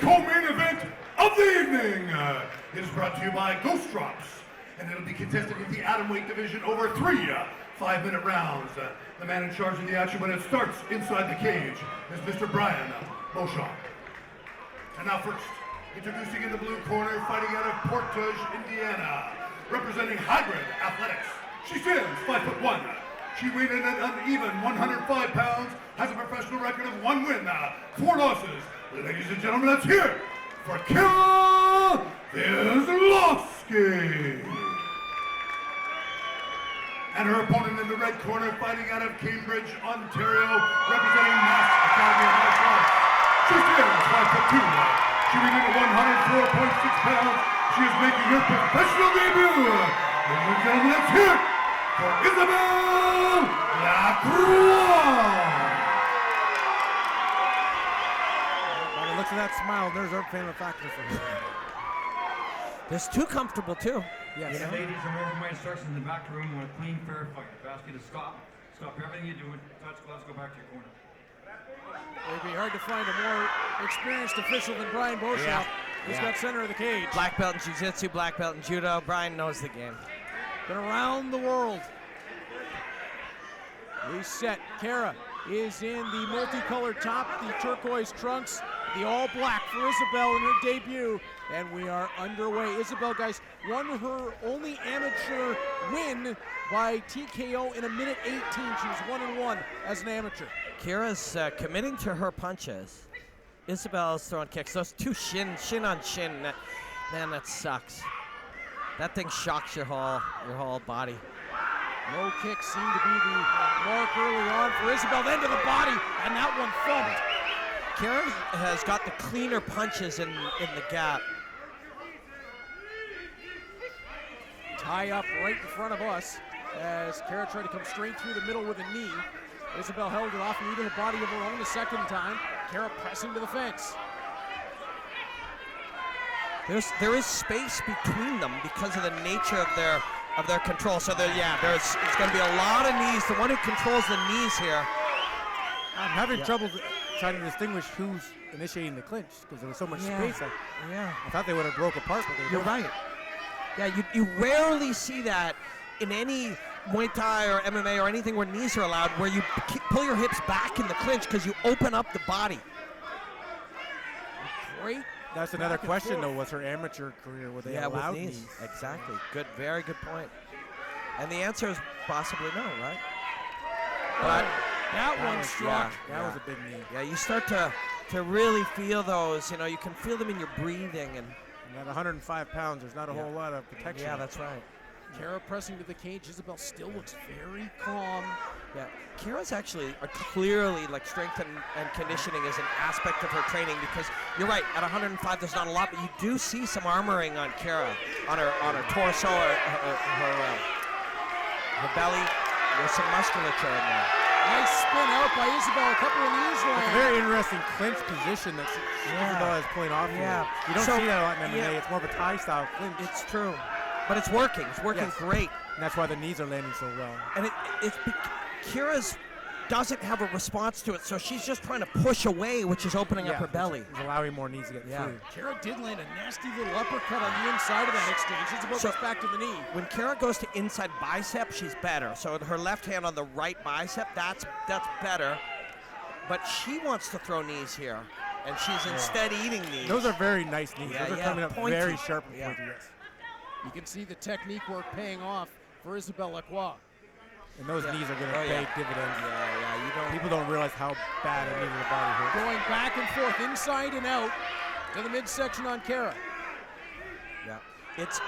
co-main event of the evening. It is brought to you by Ghost Drops, and it'll be contested in the atomweight division over 3 5-minute rounds. The man in charge of the action when it starts inside the cage is Mr. Brian Beauchamp. And now first, introducing in the blue corner, fighting out of Portage, Indiana, representing Hybrid Athletics. She stands 5'1". She weighed in at an even 105 pounds, has a professional record of 1 win, 4 losses. Ladies and gentlemen, let's hear it for Lacroix Vislosky. And her opponent in the red corner, fighting out of Cambridge, Ontario, representing Mass Academy of Martial Arts. She stands 5'2". She weighed in at 104.6 pounds. She is making her professional debut. Ladies and gentlemen, let's hear it for Isabelle Lacroix. By the looks of that smile, there's our family factor for her. It's too comfortable too. Yes. Yeah, ladies and overweight instructions in the back room on a clean, fair fight. I ask you to stop everything you're doing, touch gloves, go back to your corner. It'd be hard to find a more experienced official than Brian Beauchamp. He's got center of the cage. Black belt in jiu-jitsu, black belt in judo. Brian knows the game. Been around the world. Reset. Kara is in the multicolored top, the turquoise trunks, the all black for Isabelle in her debut, and we are underway. Isabelle, guys, won her only amateur win by TKO in 1:18. She was 1-1 as an amateur. Kira's committing to her punches. Isabelle's throwing kicks. Those two shin on shin. Man, that sucks. That thing shocks your whole body. Low kicks seem to be the mark early on for Isabelle, then to the body, and that one thumped. Kara has got the cleaner punches in the gap. Tie up right in front of us as Kara tried to come straight through the middle with a knee. Isabelle held it off, knee to the body of her own a second time. Kara pressing to the fence. There is space between them because of the nature of their control. So it's going to be a lot of knees. The one who controls the knees here. I'm having trouble trying to distinguish who's initiating the clinch because there was so much space. I thought they would have broke apart, but You're right. Yeah, you rarely see that in any Muay Thai or MMA or anything where knees are allowed, where you pull your hips back in the clinch because you open up the body. Great. That's another question, though. Was her amateur career, were they allowed knees? Exactly. Good, very good point. And the answer is possibly no, right? But that one struck. That was a big knee. Yeah, you start to really feel those. You know, you can feel them in your breathing. And at 105 pounds, there's not a whole lot of protection. Yeah, that's right. Kara pressing to the cage. Isabelle still looks very calm. Yeah, Kara's actually clearly like strength and conditioning is an aspect of her training, because you're right, at 105 there's not a lot, but you do see some armoring on Kara, on her torso, her belly. There's some musculature in there. Nice spin out by Isabelle, a couple of knees It's a very interesting clinch position that Isabelle is pulling off here. You don't see that a lot in MMA. It's more of a Thai style clinch. It's true. But it's working. It's working great. And that's why the knees are landing so well. And Kira's doesn't have a response to it, so she's just trying to push away, which is opening up her belly. It's allowing more knees to get through. Kara did land a nasty little uppercut on the inside of that exchange. Isabelle goes back to the knee. When Kara goes to inside bicep, she's better. So her left hand on the right bicep, that's better. But she wants to throw knees here, and she's instead eating knees. Those are very nice knees. Those are coming up pointy. very sharp and pointy, yes. You can see the technique work paying off for Isabelle Lacroix. And those knees are going to pay dividends. People don't realize how bad a knee to the body hurts. Going back and forth, inside and out, to the midsection on Kara. Yeah, it's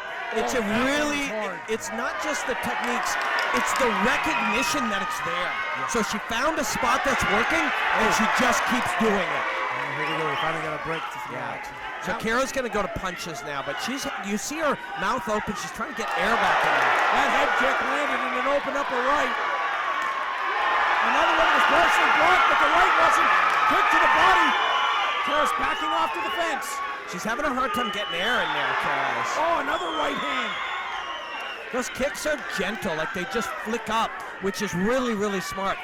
not just the techniques, it's the recognition that it's there. Yeah. So she found a spot that's working, and she just keeps doing it. And here we go, we finally got a break to some action. So Kara's going to go to punches now, but you see her mouth open. She's trying to get air back in there. That head kick landed in an open upper right. Another one was partially blocked, but the right wasn't. Kick to the body. Kara's backing off to the fence. She's having a hard time getting air in there, Kara. Oh, another right hand. Those kicks are gentle, like they just flick up, which is really, really smart.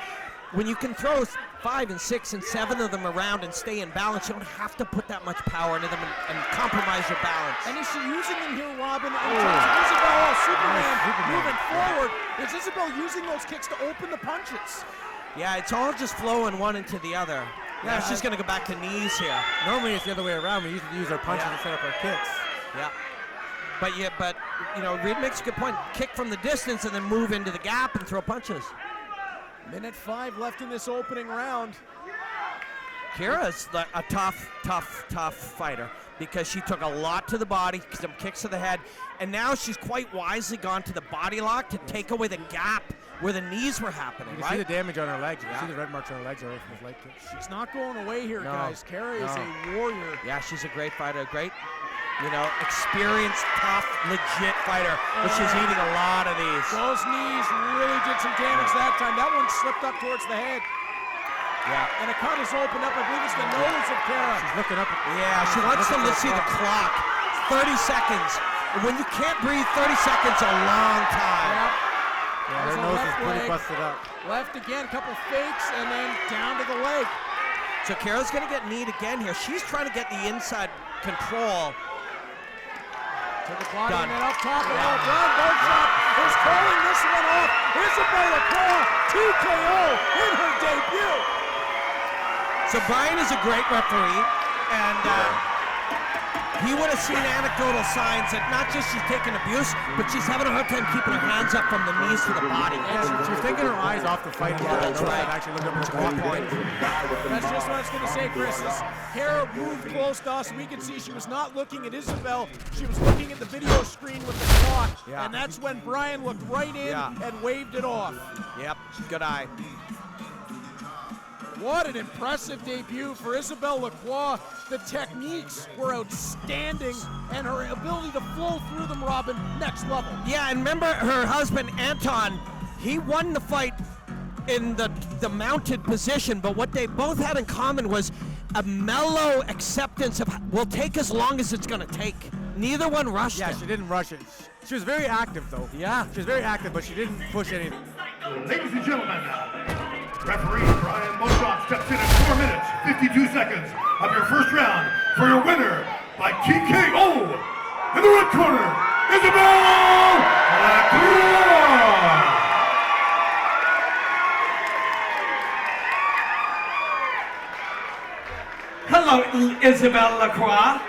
When you can throw 5 and 6 and 7 of them around and stay in balance. You don't have to put that much power into them and compromise your balance. And is she using them here, Robin, in terms of Isabel, Superman moving forward? Is Isabel using those kicks to open the punches? Yeah, it's all just flowing one into the other. Yeah, she's going to go back to knees here. Normally it's the other way around. We usually use our punches to set up our kicks. Yeah. But you know, Reed makes a good point. Kick from the distance and then move into the gap and throw punches. Minute 5 left in this opening round. Kira's a tough fighter because she took a lot to the body, some kicks to the head, and now she's quite wisely gone to the body lock to take away the gap where the knees were happening, You can see the damage on her legs. You can see the red marks on her legs already from his leg kicks. She's not going away here, guys. Kara is a warrior. Yeah, she's a great fighter, great, you know, experienced, tough, legit fighter, but she's eating a lot of these. Those knees really did some damage that time. That one slipped up towards the head. Yeah. And a cut is opened up. I believe it's the nose of Kara. She's looking up. Yeah, she wants them to see the clock. 30 seconds. And when you can't breathe, 30 seconds a long time. Yep. Yeah, her nose is pretty busted up. Left again, couple fakes, and then down to the leg. So Kara's going to get kneed again here. She's trying to get the inside control. To the body and then up top. And Brown Beauchamp is calling this one off. Isabel Lacroix, TKO in her debut. So Brian is a great referee, and he would have seen anecdotal signs that not just she's taking abuse, but she's having a hard time keeping her hands up from the knees to the body. Yeah, she was taking her eyes off the fight. Yeah, that's right. Actually looked up at the clock point. That's just what I was going to say, Chris. As Kara moved close to us, we could see she was not looking at Isabel. She was looking at the video screen with the clock. Yeah. And that's when Brian looked right in and waved it off. Yep, good eye. What an impressive debut for Isabel Lacroix. The techniques were outstanding, and her ability to flow through them, Robin, next level. Yeah, and remember her husband, Anton, he won the fight in the mounted position, but what they both had in common was a mellow acceptance of will take as long as it's going to take. Neither one rushed it. Yeah, she didn't rush it. She was very active, though. Yeah. She was very active, but she didn't push anything. Ladies and gentlemen, referee Brian Beauchamp steps in at 4 minutes, 52 seconds of your first round for your winner by TKO. In the red corner, Isabel Lacroix. Hello, Isabel Lacroix.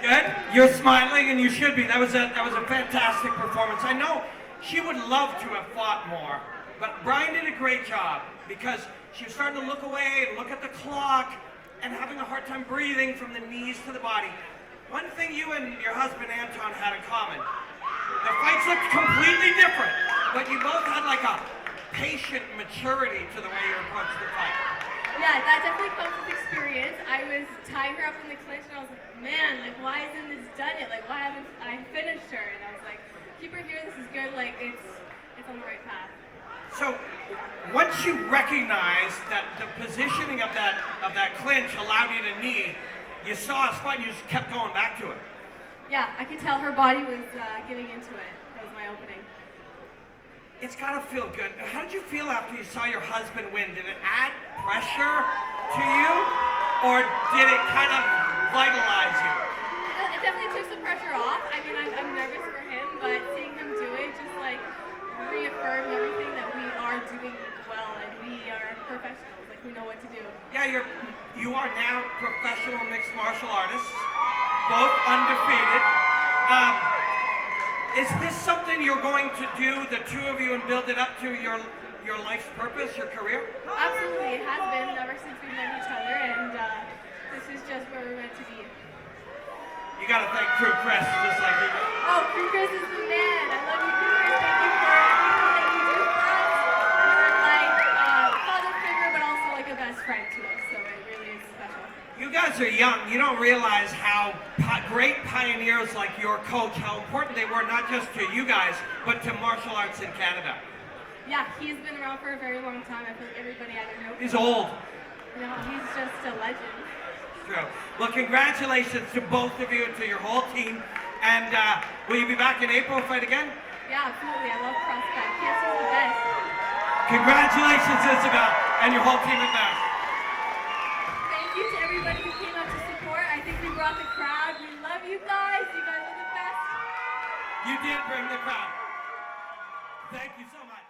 Good. You're smiling, and you should be. That was a fantastic performance. I know she would love to have fought more, but Brian did a great job because she was starting to look away and look at the clock and having a hard time breathing from the knees to the body. One thing you and your husband Anton had in common, the fights looked completely different, but you both had like a patient maturity to the way you approached the fight. Yeah, that definitely comes with experience. I was tying her up in the clinch and I was like, man, like why isn't this done yet? Like why haven't I finished her? And I was like, keep her here, this is good, like it's on the right path. So once you recognized that the positioning of that clinch allowed you to knee, you saw a spot and you just kept going back to it. Yeah, I could tell her body was getting into it. That was my opening. It's gotta feel good. How did you feel after you saw your husband win? Did it add pressure to you, or did it kind of vitalize you? It definitely took some pressure off. I mean, I'm nervous for him, but seeing him do it just like reaffirmed everything that we are doing well and we are professionals. Like we know what to do. Yeah, you are now professional mixed martial artists, both undefeated. Is this something you're going to do, the two of you, and build it up to your life's purpose, your career? Absolutely, it has been ever since we met each other, and this is just where we're meant to be. You gotta thank Crew Chris, just like you do. Oh, Crew Chris is the man. I love you, Crew Chris. Thank you for everything that you do for us. You're like a father figure, but also like a best friend to us, so it really is special. You guys are young. You don't realize how great pioneers like your coach, how important they were not just to you guys, but to martial arts in Canada. Yeah, he's been around for a very long time. I feel like everybody either knows him. He's old. No, he's just a legend. True. Well, congratulations to both of you and to your whole team. And will you be back in April to fight again? Yeah, absolutely. I love Prospect. Yes, he's the best. Congratulations, Isabel. and your whole team at Mass. Thank you to everybody who came out to support. I think we brought the crowd. We love you guys. You guys are the best. You did bring the crowd. Thank you so much.